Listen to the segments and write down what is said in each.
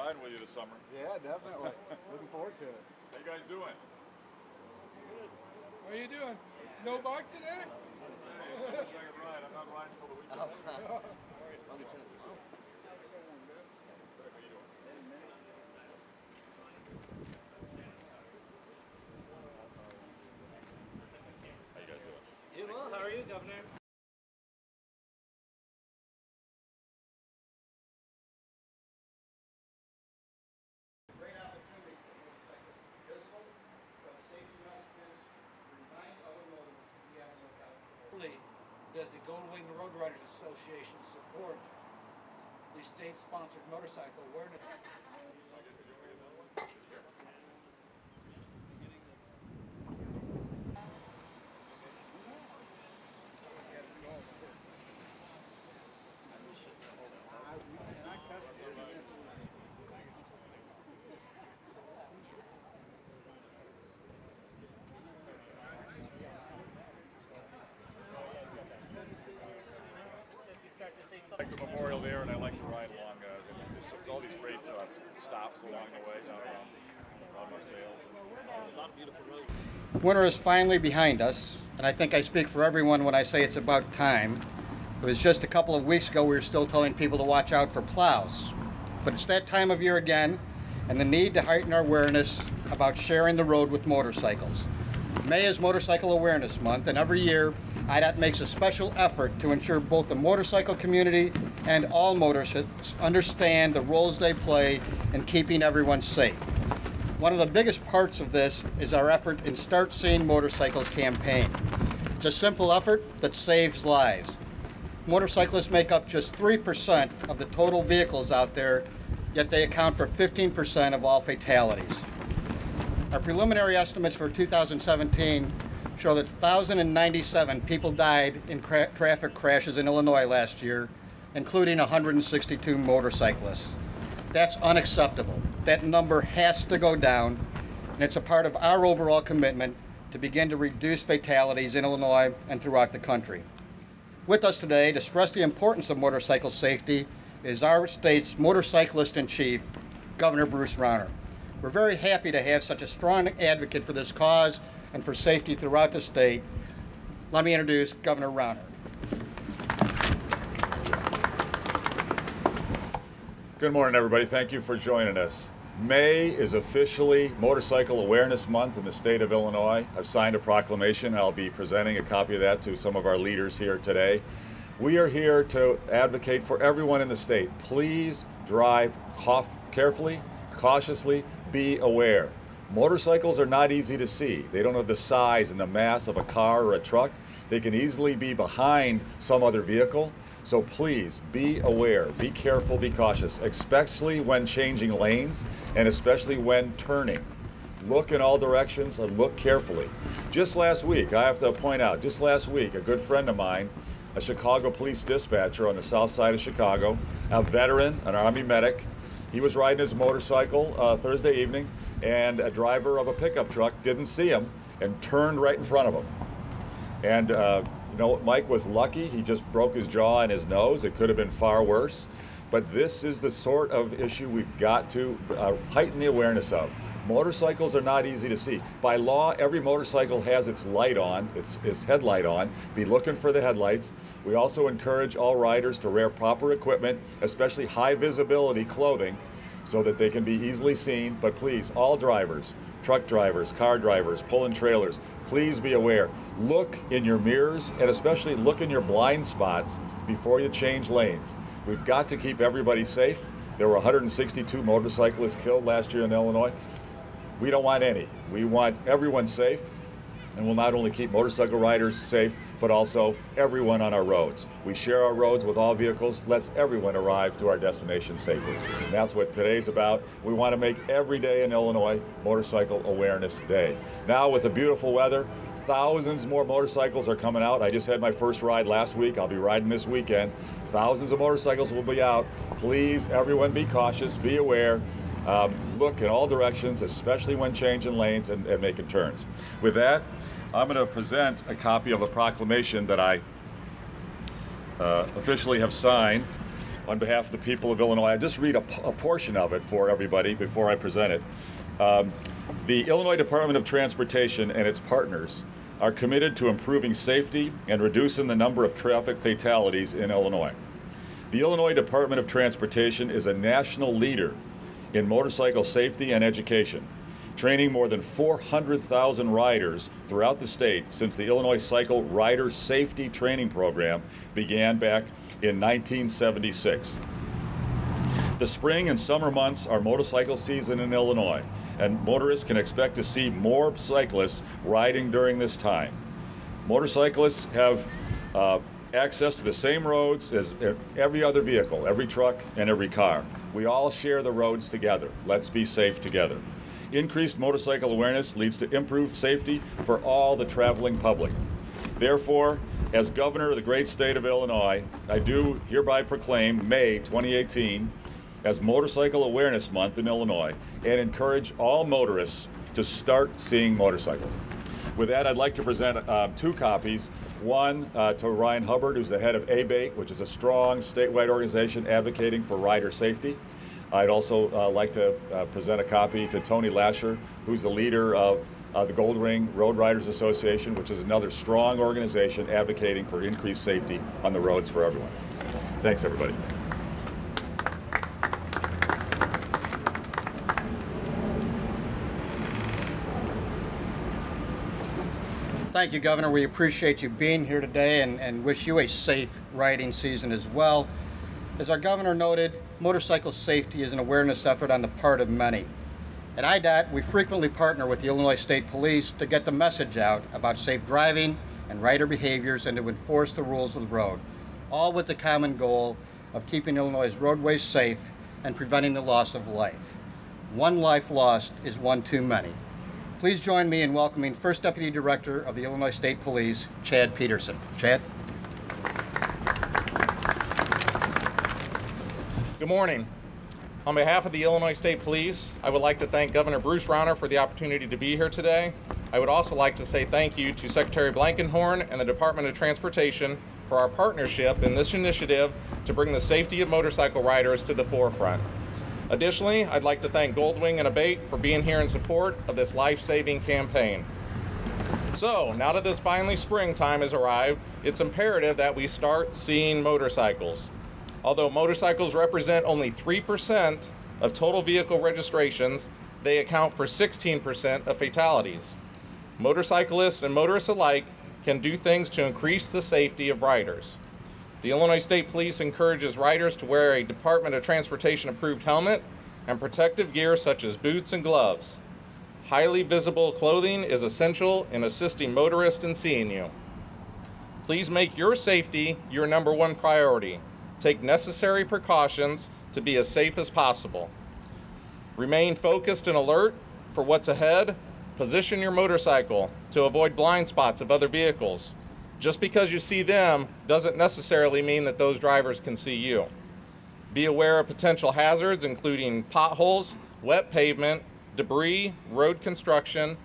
riding with you this summer. Yeah, definitely. Looking forward to it. How you guys doing? Good. How are you doing? No bike today? Hey, I wish I could ride. I'm not riding until the weekend. Oh. How you guys doing? Doing well. How are you, Governor? Great opportunity for motorcycles to be visible, from safety messages, remind other motorists to be on the lookout for Does the Golden Wing Road Riders Association support the state-sponsored motorcycle awareness? I like the memorial there, and I like to ride along. There's all these great stops along the way down around Marseilles. A lot of beautiful roads. Winter is finally behind us, and I think I speak for everyone when I say it's about time. It was just a couple of weeks ago we were still telling people to watch out for plows. But it's that time of year again, and the need to heighten our awareness about sharing the road with motorcycles. May is Motorcycle Awareness Month, and every year IDOT makes a special effort to ensure both the motorcycle community and all motorists understand the roles they play in keeping everyone safe. One of the biggest parts of this is our effort in Start Seeing Motorcycles campaign. It's a simple effort that saves lives. Motorcyclists make up just 3% of the total vehicles out there, yet they account for 15% of all fatalities. Our preliminary estimates for 2017 show that 1,097 people died in traffic crashes in Illinois last year, including 162 motorcyclists. That's unacceptable. That number has to go down, and it's a part of our overall commitment to begin to reduce fatalities in Illinois and throughout the country. With us today to stress the importance of motorcycle safety is our state's motorcyclist-in-chief, Governor Bruce Rauner. We're very happy to have such a strong advocate for this cause and for safety throughout the state. Let me introduce Governor Rauner. Good morning, everybody. Thank you for joining us. May is officially Motorcycle Awareness Month in the state of Illinois. I've signed a proclamation. I'll be presenting a copy of that to some of our leaders here today. We are here to advocate for everyone in the state. Please drive carefully, cautiously, be aware. Motorcycles are not easy to see. They don't have the size and the mass of a car or a truck. They can easily be behind some other vehicle. So please be aware, be careful, be cautious, especially when changing lanes and especially when turning. Look in all directions and look carefully. Just last week, I have to point out, just last week, a good friend of mine, a Chicago police dispatcher on the south side of Chicago, a veteran, an Army medic, he was riding his motorcycle Thursday evening, and a driver of a pickup truck didn't see him and turned right in front of him. And you know, Mike was lucky. He just broke his jaw and his nose. It could have been far worse. But this is the sort of issue we've got to heighten the awareness of. Motorcycles are not easy to see. By law, every motorcycle has its light on, its headlight on. Be looking for the headlights. We also encourage all riders to wear proper equipment, especially high visibility clothing, so that they can be easily seen. But please, all drivers, truck drivers, car drivers, pulling trailers, please be aware. Look in your mirrors and especially look in your blind spots before you change lanes. We've got to keep everybody safe. There were 162 motorcyclists killed last year in Illinois. We don't want any. We want everyone safe, and we'll not only keep motorcycle riders safe, but also everyone on our roads. We share our roads with all vehicles. Let's everyone arrive to our destination safely. And that's what today's about. We want to make every day in Illinois Motorcycle Awareness Day. Now with the beautiful weather, thousands more motorcycles are coming out. I just had my first ride last week. I'll be riding this weekend. Thousands of motorcycles will be out. Please, everyone be cautious, be aware. Look in all directions, especially when changing lanes and making turns. With that, I'm going to present a copy of the proclamation that I officially have signed on behalf of the people of Illinois. I'll just read a portion of it for everybody before I present it. The Illinois Department of Transportation and its partners are committed to improving safety and reducing the number of traffic fatalities in Illinois. The Illinois Department of Transportation is a national leader in motorcycle safety and education, training more than 400,000 riders throughout the state since the Illinois Cycle Rider Safety Training Program began back in 1976. The spring and summer months are motorcycle season in Illinois, and motorists can expect to see more cyclists riding during this time. Motorcyclists have access to the same roads as every other vehicle, every truck and every car. We all share the roads together. Let's be safe together. Increased motorcycle awareness leads to improved safety for all the traveling public. Therefore, as governor of the great state of Illinois, I do hereby proclaim May 2018 as Motorcycle Awareness Month in Illinois and encourage all motorists to start seeing motorcycles. With that, I'd like to present 2 copies. One to Ryan Hubbard, who's the head of A.B.A.T.E, which is a strong statewide organization advocating for rider safety. I'd also like to present a copy to Tony Lasher, who's the leader of the Gold Ring Road Riders Association, which is another strong organization advocating for increased safety on the roads for everyone. Thanks, everybody. Thank you, Governor. We appreciate you being here today and wish you a safe riding season as well. As our governor noted, motorcycle safety is an awareness effort on the part of many. At IDOT, we frequently partner with the Illinois State Police to get the message out about safe driving and rider behaviors and to enforce the rules of the road, all with the common goal of keeping Illinois' roadways safe and preventing the loss of life. One life lost is one too many. Please join me in welcoming First Deputy Director of the Illinois State Police, Chad Peterson. Chad? Good morning. On behalf of the Illinois State Police, I would like to thank Governor Bruce Rauner for the opportunity to be here today. I would also like to say thank you to Secretary Blankenhorn and the Department of Transportation for our partnership in this initiative to bring the safety of motorcycle riders to the forefront. Additionally, I'd like to thank Goldwing and A.B.A.T.E for being here in support of this life-saving campaign. So, now that this finally springtime has arrived, it's imperative that we start seeing motorcycles. Although motorcycles represent only 3% of total vehicle registrations, they account for 16% of fatalities. Motorcyclists and motorists alike can do things to increase the safety of riders. The Illinois State Police encourages riders to wear a Department of Transportation approved helmet and protective gear such as boots and gloves. Highly visible clothing is essential in assisting motorists in seeing you. Please make your safety your #1 priority. Take necessary precautions to be as safe as possible. Remain focused and alert for what's ahead. Position your motorcycle to avoid blind spots of other vehicles. Just because you see them doesn't necessarily mean that those drivers can see you. Be aware of potential hazards, including potholes, wet pavement, debris, road construction,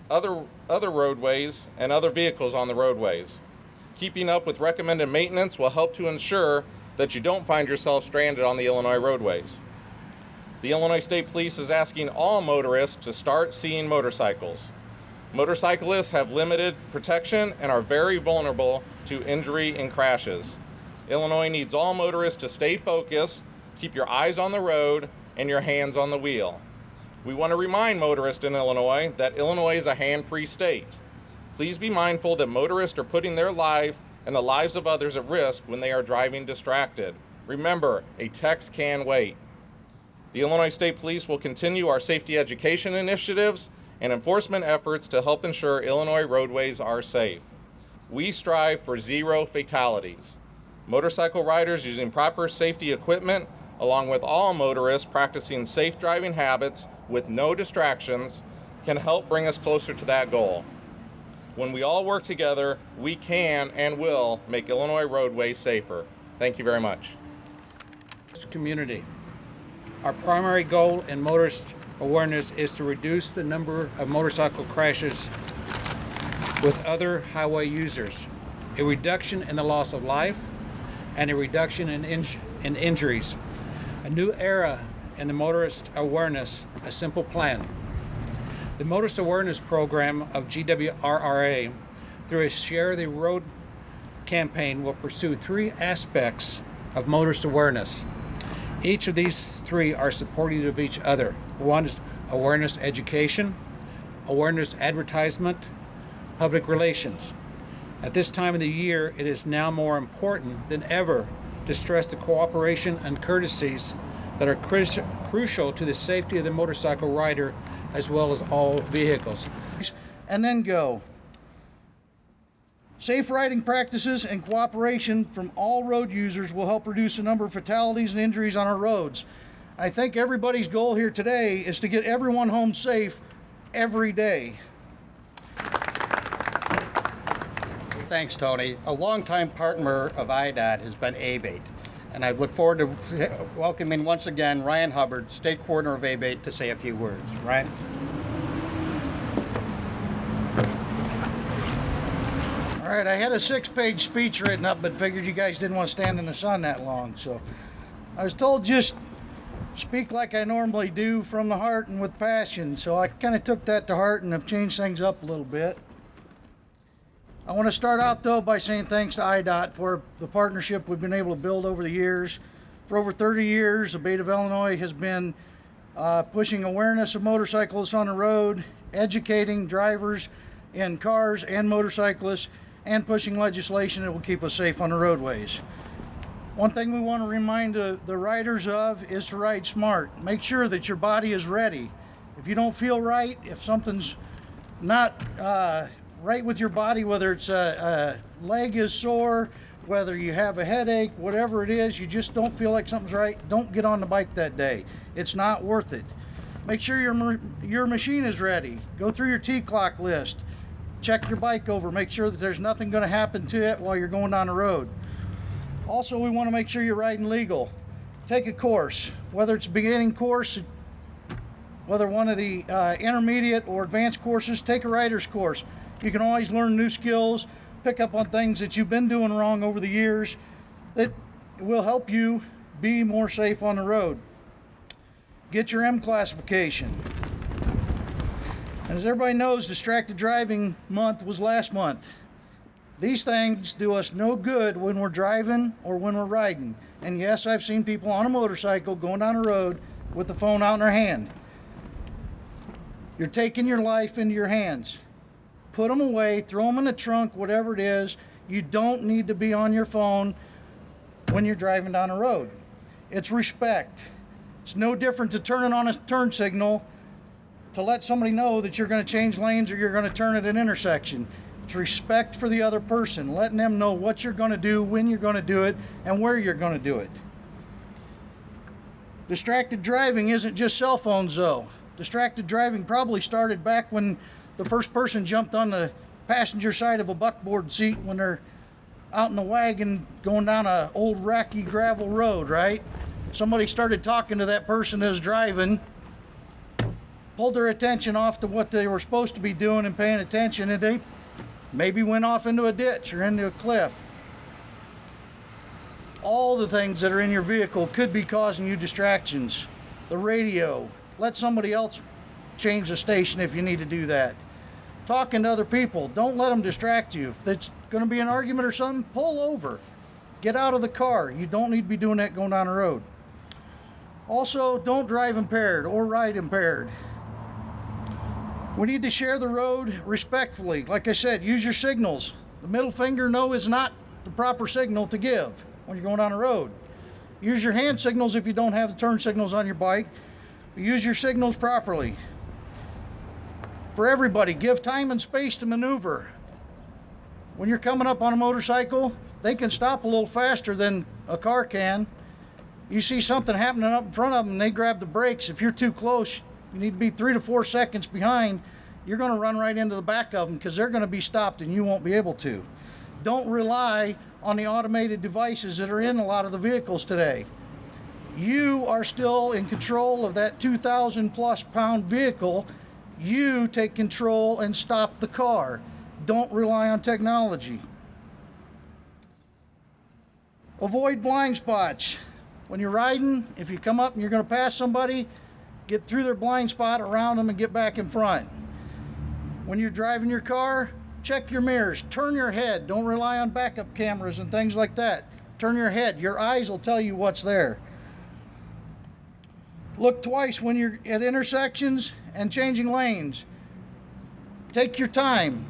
other roadways, and other vehicles on the roadways. Keeping up with recommended maintenance will help to ensure that you don't find yourself stranded on the Illinois roadways. The Illinois State Police is asking all motorists to start seeing motorcycles. Motorcyclists have limited protection and are very vulnerable to injury and crashes. Illinois needs all motorists to stay focused, keep your eyes on the road, and your hands on the wheel. We want to remind motorists in Illinois that Illinois is a hand-free state. Please be mindful that motorists are putting their life and the lives of others at risk when they are driving distracted. Remember, a text can wait. The Illinois State Police will continue our safety education initiatives and enforcement efforts to help ensure Illinois roadways are safe. We strive for 0 fatalities. Motorcycle riders using proper safety equipment, along with all motorists practicing safe driving habits with no distractions, can help bring us closer to that goal. When we all work together, we can and will make Illinois roadways safer. Thank you very much. Community. Our primary goal in motorist awareness is to reduce the number of motorcycle crashes with other highway users, a reduction in the loss of life, and a reduction in and injuries. A new era in the motorist awareness, a simple plan. The Motorist Awareness Program of GWRRA, through a Share the Road campaign, will pursue 3 aspects of motorist awareness. Each of these 3 are supportive of each other. One is awareness education, awareness advertisement, public relations. At this time of the year, it is now more important than ever to stress the cooperation and courtesies that are crucial to the safety of the motorcycle rider as well as all vehicles. And then go. Safe riding practices and cooperation from all road users will help reduce the number of fatalities and injuries on our roads. I think everybody's goal here today is to get everyone home safe every day. Thanks, Tony. A longtime partner of IDOT has been A.B.A.T.E. And I look forward to welcoming once again Ryan Hubbard, State Coordinator of A.B.A.T.E., to say a few words. Ryan? All right, I had a 6-page speech written up, but figured you guys didn't want to stand in the sun that long. So I was told just speak like I normally do, from the heart and with passion. So I kind of took that to heart and have changed things up a little bit. I want to start out though by saying thanks to IDOT for the partnership we've been able to build over the years. For over 30 years, A.B.A.T.E. of Illinois has been pushing awareness of motorcyclists on the road, educating drivers in cars and motorcyclists, and pushing legislation that will keep us safe on the roadways. One thing we want to remind the riders of is to ride smart. Make sure that your body is ready. If you don't feel right, if something's not right with your body, whether it's a leg is sore, whether you have a headache, whatever it is, you just don't feel like something's right, don't get on the bike that day. It's not worth it. Make sure your machine is ready. Go through your T-clock list. Check your bike over. Make sure that there's nothing going to happen to it while you're going down the road. Also, we want to make sure you're riding legal. Take a course, whether it's a beginning course, whether one of the intermediate or advanced courses. Take a rider's course. You can always learn new skills, pick up on things that you've been doing wrong over the years that will help you be more safe on the road. Get your M classification. And as everybody knows, Distracted Driving Month was last month. These things do us no good when we're driving or when we're riding. And yes, I've seen people on a motorcycle going down the road with the phone out in their hand. You're taking your life into your hands. Put them away, throw them in the trunk, whatever it is. You don't need to be on your phone when you're driving down the road. It's respect. It's no different to turning on a turn signal to let somebody know that you're going to change lanes or you're going to turn at an intersection. It's respect for the other person, letting them know what you're going to do, when you're going to do it, and where you're going to do it. Distracted driving isn't just cell phones though. Distracted driving probably started back when the first person jumped on the passenger side of a buckboard seat when they're out in the wagon going down an old rocky gravel road, right? Somebody started talking to that person that was driving, pulled their attention off to what they were supposed to be doing and paying attention, and they maybe went off into a ditch or into a cliff. All the things that are in your vehicle could be causing you distractions. The radio, let somebody else change the station if you need to do that. Talking to other people, don't let them distract you. If it's going to be an argument or something, pull over. Get out of the car. You don't need to be doing that going down the road. Also, don't drive impaired or ride impaired. We need to share the road respectfully. Like I said, use your signals. The middle finger, no, is not the proper signal to give when you're going down the road. Use your hand signals if you don't have the turn signals on your bike. Use your signals properly. For everybody, give time and space to maneuver. When you're coming up on a motorcycle, they can stop a little faster than a car can. You see something happening up in front of them and they grab the brakes. If you're too close, you need to be 3 to 4 seconds behind. You're going to run right into the back of them because they're going to be stopped and you won't be able to. Don't rely on the automated devices that are in a lot of the vehicles today. You are still in control of that 2,000 plus pound vehicle. You take control and stop the car. Don't rely on technology. Avoid blind spots. when you're riding, if you come up and you're going to pass somebody, get through their blind spot, around them, and get back in front. When you're driving your car, check your mirrors, turn your head. Don't rely on backup cameras and things like that. Turn your head. Your eyes will tell you what's there. Look twice when you're at intersections and changing lanes. Take your time.